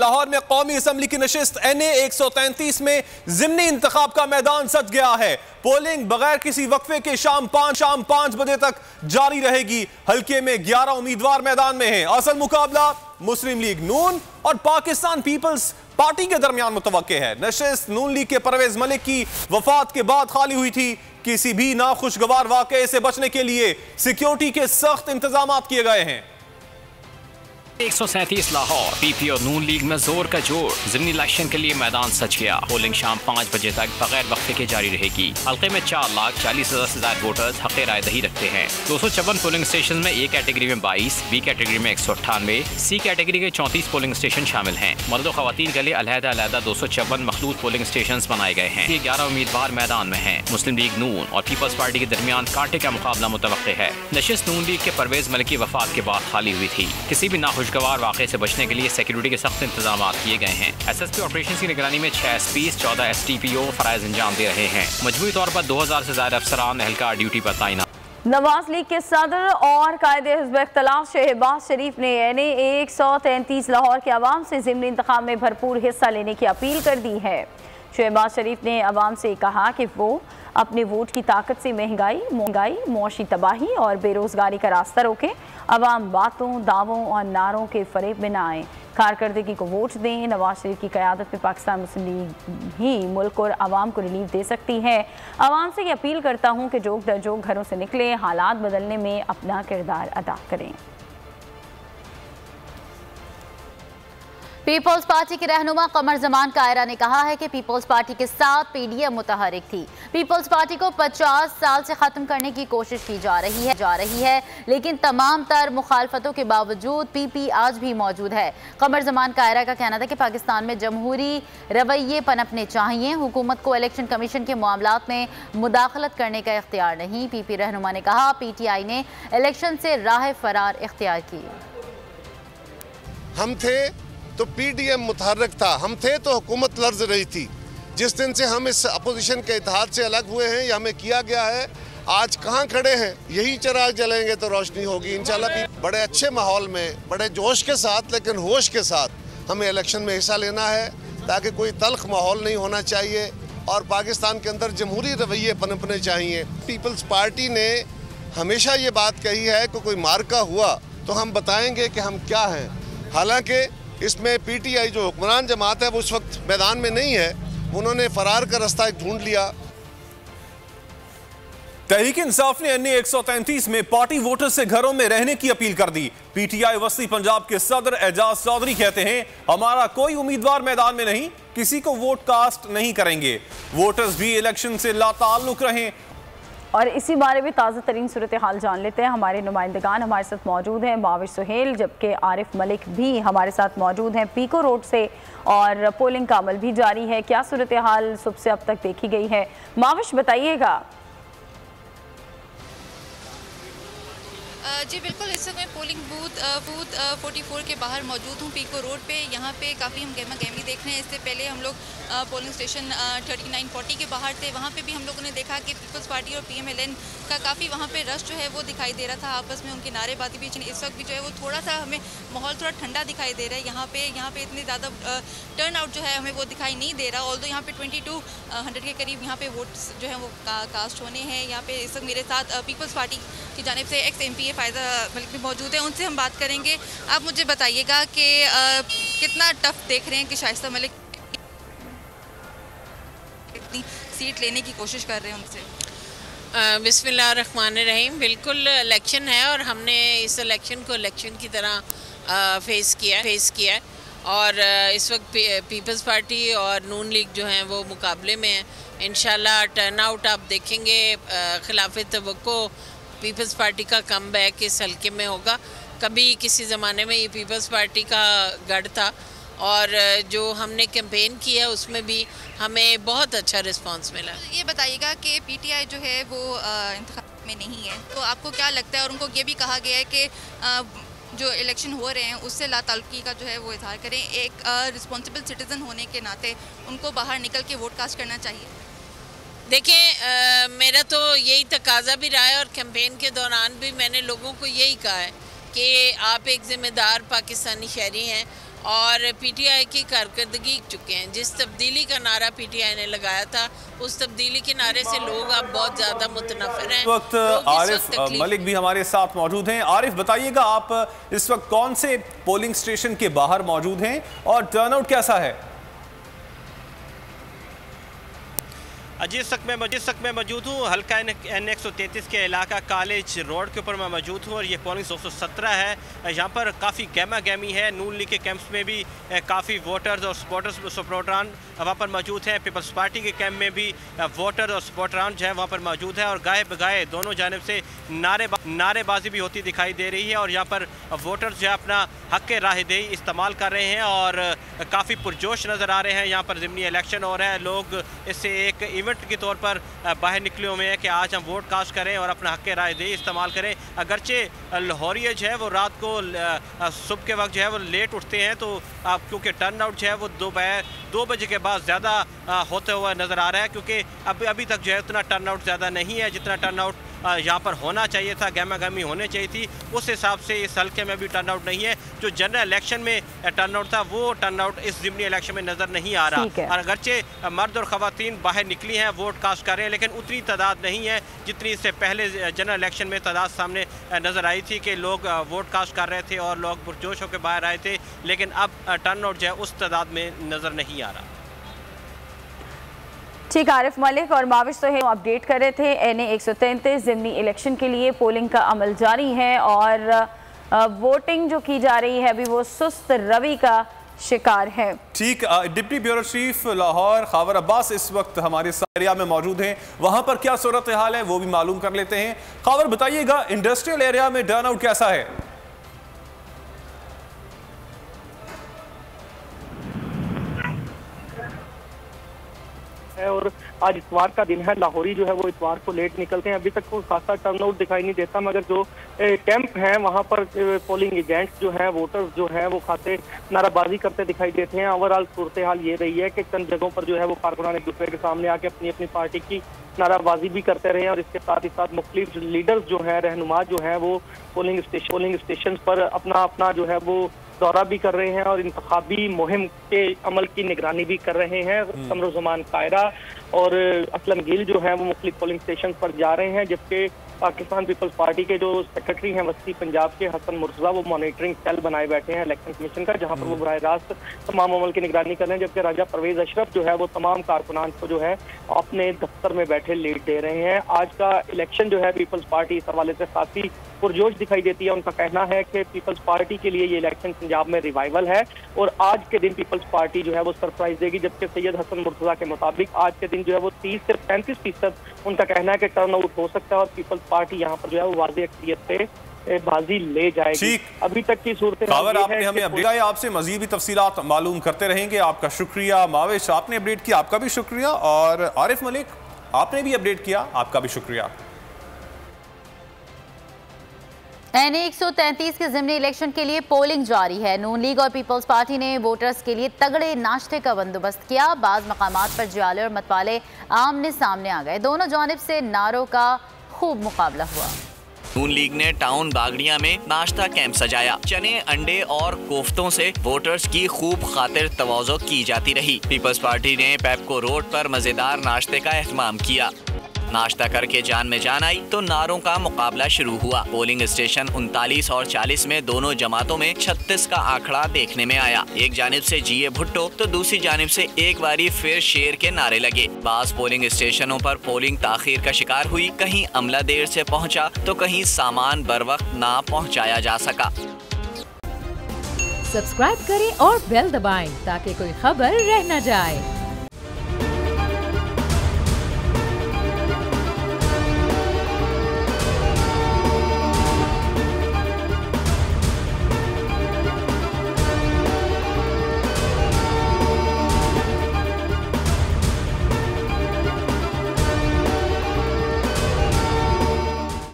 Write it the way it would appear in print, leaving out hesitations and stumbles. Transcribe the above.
लाहौर में कौमी असम्बली की नशिस्त NA 133 में ज़िमनी इंतखाब का मैदान सज गया है। पोलिंग बगैर किसी वक्फे के शाम 5 बजे तक जारी रहेगी। हल्के में 11 उम्मीदवार मैदान में हैं। असल मुकाबला मुस्लिम लीग नून और पाकिस्तान पीपल्स पार्टी के दरमियान मुतवक्के है। नशिस्त नून लीग के परवेज मलिक की वफात के बाद खाली हुई थी। किसी भी नाखुशगवार वाकये से बचने के लिए सिक्योरिटी के सख्त इंतजाम किए गए हैं। 137 लाहौर पीपी और नून लीग में जोर का जोर। ज़िमनी इलेक्शन के लिए मैदान सज गया। पोलिंग शाम 5 बजे तक बगैर वक्फे के जारी रहेगी। हल्के में 4,40,000 से ज्यादा वोटर्स हक़ राय दही रखते हैं। 254 पोलिंग स्टेशन में A कैटेगरी में 22, B कैटेगरी में 198, C कैटेगरी के 34 पोलिंग स्टेशन शामिल हैं। मर्द और खवातीन के लिए अलहदा 256 मखलूत पोलिंग स्टेशन बनाए गए हैं। ये 11 उम्मीदवार मैदान में हैं। मुस्लिम लीग नून और पीपल्स पार्टी के दरमियान कांटे का मुकाबला मुतवक्के है। नशिस्त नून लीग के परवेज मलिक की वफात के बाद खाली हुई थी। किसी भी नाखुशगवार वाक़े से बचने के लिए सिक्योरिटी के सख्त इंतजाम किए गए हैं। SSP ऑपरेशन की निगरानी में 6 SPs 14 STPO फराइज अंजाम दे रहे हैं। मजमूई तौर पर 2000 से ज्यादा अफसरान एहलकार ड्यूटी पर तैनात। नवाज लीग के सदर और कायदे हिज़्ब इख्तिलाफ शहबाज शरीफ ने NA 133 लाहौर के अवाम से ज़िमनी इंतखाब में भरपूर हिस्सा लेने की अपील कर दी है। शहबाज शरीफ ने अवाम से कहा कि वो अपने वोट की ताकत से महंगाई मुआशी तबाही और बेरोजगारी का रास्ता रोकें। अवाम बातों, दावों और नारों के फरेब में न आए, कारकर्दगी को वोट दें। नवाज शरीफ की क़यादत में पाकिस्तान मुस्लिम लीग ही मुल्क और अवाम को रिलीफ दे सकती है। अवाम से ये अपील करता हूँ कि जोक दर जोक घरों से निकले, हालात बदलने में अपना किरदार अदा करें। पीपल्स पार्टी के रहनुमा कमर जमान कायरा ने कहा है कि पीपल्स पार्टी के साथ PDM मुतहरिक थी। पीपल्स पार्टी को 50 साल से ख़त्म करने की कोशिश की जा रही है, लेकिन तमाम तर मुखालफतों के बावजूद PP आज भी मौजूद है। कमर जमान कायरा का कहना था कि पाकिस्तान में जमहूरी रवैये पनपने चाहिए। हुकूमत को इलेक्शन कमीशन के मामलात में मुदाखलत करने का इख्तियार नहीं। PP रहनुमा ने कहा PTI ने इलेक्शन से राह फरार इख्तियार की। हम थे तो PDM मुतहर्रिक था, हम थे तो हुकूमत लर्ज रही थी। जिस दिन से हम इस अपोजिशन के इत्तेहाद से अलग हुए हैं या हमें किया गया है, आज कहाँ खड़े हैं? यही चिराग जलेंगे तो रोशनी होगी इंशाल्लाह। बड़े अच्छे माहौल में, बड़े जोश के साथ, लेकिन होश के साथ हमें इलेक्शन में हिस्सा लेना है, ताकि कोई तल्ख माहौल नहीं होना चाहिए और पाकिस्तान के अंदर जमहूरी रवैये पनपने चाहिए। पीपल्स पार्टी ने हमेशा ये बात कही है कि कोई मार्का हुआ तो हम बताएंगे कि हम क्या हैं। हालांकि इसमें PTI जो हुक्मरान जमात है वो उस वक्त मैदान में नहीं है, उन्होंने फरार का रास्ता ढूंढ लिया। तहरीक इंसाफ ने NA 133 में पार्टी वोटर से घरों में रहने की अपील कर दी। PTI वस्ती पंजाब के सदर एजाज चौधरी कहते हैं, हमारा कोई उम्मीदवार मैदान में नहीं, किसी को वोट कास्ट नहीं करेंगे। वोटर्स भी इलेक्शन से लाताल्लुक रहें। और इसी बारे में ताज़ा तरीन सूरत हाल जान लेते हैं। हमारे नुमाइंदगान हमारे साथ मौजूद हैं, माविश सुहेल, जबकि आरिफ मलिक भी हमारे साथ मौजूद हैं पीको रोड से, और पोलिंग का अमल भी जारी है। क्या सूरत हाल सुबह से अब तक देखी गई है, माविश बताइएगा। जी बिल्कुल, इस समय पोलिंग बूथ 44 के बाहर मौजूद हूँ पीको रोड पे। यहाँ पे काफ़ी हम गहमा गहमी देख रहे हैं। इससे पहले हम लोग पोलिंग स्टेशन 3940 के बाहर थे, वहाँ पे भी हम लोगों ने देखा कि पीपल्स पार्टी और PMLN का काफ़ी वहाँ पे रश जो है वो दिखाई दे रहा था। आपस में उनकी नारेबाजी भी इस वक्त भी जो है वो थोड़ा सा हमें माहौल थोड़ा ठंडा दिखाई दे रहा है। यहाँ पे इतनी ज़्यादा टर्न आउट जो है हमें वो दिखाई नहीं दे रहा। ऑल्दो यहाँ पे 2200 के करीब यहाँ पे वोट जो है वो कास्ट होने हैं। यहाँ पे इस वक्त मेरे साथ पीपल्स पार्टी की जानिब से ex-MP फ़ायदा मलिक भी मौजूद है, उनसे हम बात करेंगे। आप मुझे बताइएगा कि कितना टफ देख रहे हैं कि शाइस्ता मलिक इतनी सीट लेने की कोशिश कर रहे हैं उनसे। बिस्मिल्लाहिर्रहमानिर्रहीम। बिल्कुल इलेक्शन है और हमने इस इलेक्शन को इलेक्शन की तरह फेस किया है और इस वक्त पीपल्स पार्टी और नून लीग जो हैं वो मुकाबले में हैं। इंशाल्लाह टर्न आउट आप देखेंगे, खिलाफ तवक्को पीपल्स पार्टी का कम बैक इस हल्के में होगा। कभी किसी ज़माने में ये पीपल्स पार्टी का गढ़ था और जो हमने कैंपेन किया उसमें भी हमें बहुत अच्छा रिस्पांस मिला। ये बताइएगा कि PTI जो है वो इंतखाब में नहीं है, तो आपको क्या लगता है? और उनको ये भी कहा गया है कि जो इलेक्शन हो रहे हैं उससे लाताल्लुकी का जो है वो इजहार करें। एक रिस्पॉन्सिबल सिटीज़न होने के नाते उनको बाहर निकल के वोट कास्ट करना चाहिए। देखें, मेरा तो यही तकाजा भी रहा है और कैंपेन के दौरान भी मैंने लोगों को यही कहा है कि आप एक ज़िम्मेदार पाकिस्तानी शहरी हैं और पीटीआई की कारकर्दगी चुके हैं। जिस तब्दीली का नारा पीटीआई ने लगाया था, उस तब्दीली के नारे से लोग अब बहुत ज़्यादा मुतनफ़िर हैं। इस वक्त आरिफ मलिक भी हमारे साथ मौजूद हैं। आरिफ, बताइएगा आप इस वक्त कौन से पोलिंग स्टेशन के बाहर मौजूद हैं और टर्नआउट कैसा है? जिस वक्त मैं मौजूद हूँ हल्का N133 के इलाका कॉलेज रोड के ऊपर मैं मौजूद हूँ और ये पोलिंग 217 है। यहाँ पर काफ़ी गहमा गहमी है। नून लीग के कैंप्स में भी काफ़ी वोटर्स और सपोर्टरान वहाँ पर मौजूद हैं। पीपल्स पार्टी के कैंप में भी वोटर और सपोर्टरान जो है वहाँ पर मौजूद है और गाए बगाए दोनों जानिब से नारेबाजी भी होती दिखाई दे रही है और यहाँ पर वोटर्स जो है अपना हक़ राहदही इस्तेमाल कर रहे हैं और काफ़ी पुरजोश नज़र आ रहे हैं। यहाँ पर ज़िमनी इलेक्शन हो रहा है, लोग इससे एक इवेंट के तौर पर बाहर निकले हुए हैं कि आज हम वोट कास्ट करें और अपना हक़ राहदही इस्तेमाल करें। अगरचे लाहौरिया जो है वो रात को सुबह के वक्त जो है वो लेट उठते हैं, तो क्योंकि टर्न आउट जो है वो 2 बजे के बाद ज़्यादा होते हुआ नज़र आ रहा है, क्योंकि अभी तक जो है उतना टर्न आउट ज़्यादा नहीं है जितना टर्न आउट यहाँ पर होना चाहिए था, गहमा गहमी होनी चाहिए थी। उस हिसाब से इस हल्के में भी टर्न आउट नहीं है। जो जनरल इलेक्शन में टर्न आउट था वो टर्न आउट इस ज़िमनी इलेक्शन में नज़र नहीं आ रहा। और अगरचे मर्द और ख़वातीन बाहर निकली हैं, वोट कास्ट कर रहे हैं, लेकिन उतनी तादाद नहीं है जितनी इससे पहले जनरल इलेक्शन में तादाद सामने नज़र आई थी कि लोग वोट कास्ट कर रहे थे और लोग पुरजोश होकर बाहर आए थे, लेकिन अब टर्न आउट जो है उस तादाद में नज़र नहीं आ रहा। ठीक, आरिफ मलिक और माविश तो है अपडेट कर रहे थे। NA 133 ज़िमनी इलेक्शन के लिए पोलिंग का अमल जारी है और वोटिंग जो की जा रही है अभी वो सुस्त रवि का शिकार है। ठीक, डिप्टी ब्यूरो चीफ लाहौर खबर अब्बास इस वक्त हमारे एरिया में मौजूद हैं, वहां पर क्या सूरत हाल है वो भी मालूम कर लेते हैं। खबर बताइएगा, इंडस्ट्रियल एरिया में टर्न आउट कैसा है? और आज इतवार का दिन है, लाहौरी जो है वो इतवार को लेट निकलते हैं। अभी तक कोई खासा टर्नआउट दिखाई नहीं देता, मगर जो कैंप हैं वहां पर पोलिंग एजेंट्स जो हैं, वोटर्स जो हैं वो खासे नाराबाजी करते दिखाई देते हैं। ओवरऑल सूरत हाल ये रही है कि चंद जगहों पर जो है वो कारकुनान एक दूसरे के सामने आके अपनी अपनी पार्टी की नाराबाजी भी करते रहे और इसके साथ ही साथ मुख्तलिफ लीडर्स जो हैं, रहनुमा जो हैं, वो पोलिंग स्टेशन पर अपना जो है वो दौरा भी कर रहे हैं और इंतखाबी मुहिम के अमल की निगरानी भी कर रहे हैं। कमरुज़्ज़मान कायरा और असलम गिल जो है वो मुख्तलिफ पोलिंग स्टेशन पर जा रहे हैं, जबकि पाकिस्तान पीपल्स पार्टी के जो सेक्रेटरी हैं वस्ती पंजाब के हसन मुर्तज़ा वो मॉनिटरिंग सेल बनाए बैठे हैं इलेक्शन कमीशन का, जहां पर वो बराह रास्त तमाम अमल की निगरानी कर रहे हैं। जबकि राजा परवेज अशरफ जो है वो तमाम कारकुनान को जो है अपने दफ्तर में बैठे लीड दे रहे हैं। आज का इलेक्शन जो है पीपल्स पार्टी इस हवाले से काफ़ी पुरजोश दिखाई देती है। उनका कहना है कि पीपल्स पार्टी के लिए ये इलेक्शन पंजाब में रिवाइवल है और आज के दिन पीपल्स पार्टी जो है वो सरप्राइज देगी। जबकि सैयद हसन मुर्तज़ा के मुताबिक आज के दिन जो है वो 30 से 35% उनका कहना है कि टर्न आउट हो सकता है और पीपल्स पार्टी यहाँ पर जो है वो वाज़ेह अक्सरियत से बाजी ले जाएगी। अभी तक की सूरत खबर आपने हमें अपडेट किया, आपसे मजीद भी तफसीलात मालूम करते रहेंगे। आपका शुक्रिया। माविश, आपने अपडेट किया, आपका भी शुक्रिया। और आरिफ मलिक, आपने भी अपडेट किया, आपका भी शुक्रिया। NA 133 के ज़िमनी इलेक्शन के लिए पोलिंग जारी है। नून लीग और पीपल्स पार्टी ने वोटर्स के लिए तगड़े नाश्ते का बंदोबस्त किया। बाज़ मकामात पर जियाले और मतवाले आमने सामने आ गए। दोनों जानिब से नारों का खूब मुकाबला हुआ। नून लीग ने टाउन बागड़िया में नाश्ता कैंप सजाया। चने, अंडे और कोफ्तों से वोटर्स की खूब खातिर तवाज़ो की जाती रही। पीपल्स पार्टी ने पेप्को रोड पर मजेदार नाश्ते का एहतमाम किया। नाश्ता करके जान में जान आई तो नारों का मुकाबला शुरू हुआ। पोलिंग स्टेशन 39 और 40 में दोनों जमातों में 36 का आंकड़ा देखने में आया। एक जानिब से जीए भुट्टो तो दूसरी जानिब से एक बारी फिर शेर के नारे लगे। बास पोलिंग स्टेशनों पर पोलिंग ताखीर का शिकार हुई। कहीं अमला देर से पहुंचा तो कहीं सामान बर वक्त ना पहुंचाया जा सका। सब्सक्राइब करें और बेल दबाएं ताकि कोई खबर रह न जाए।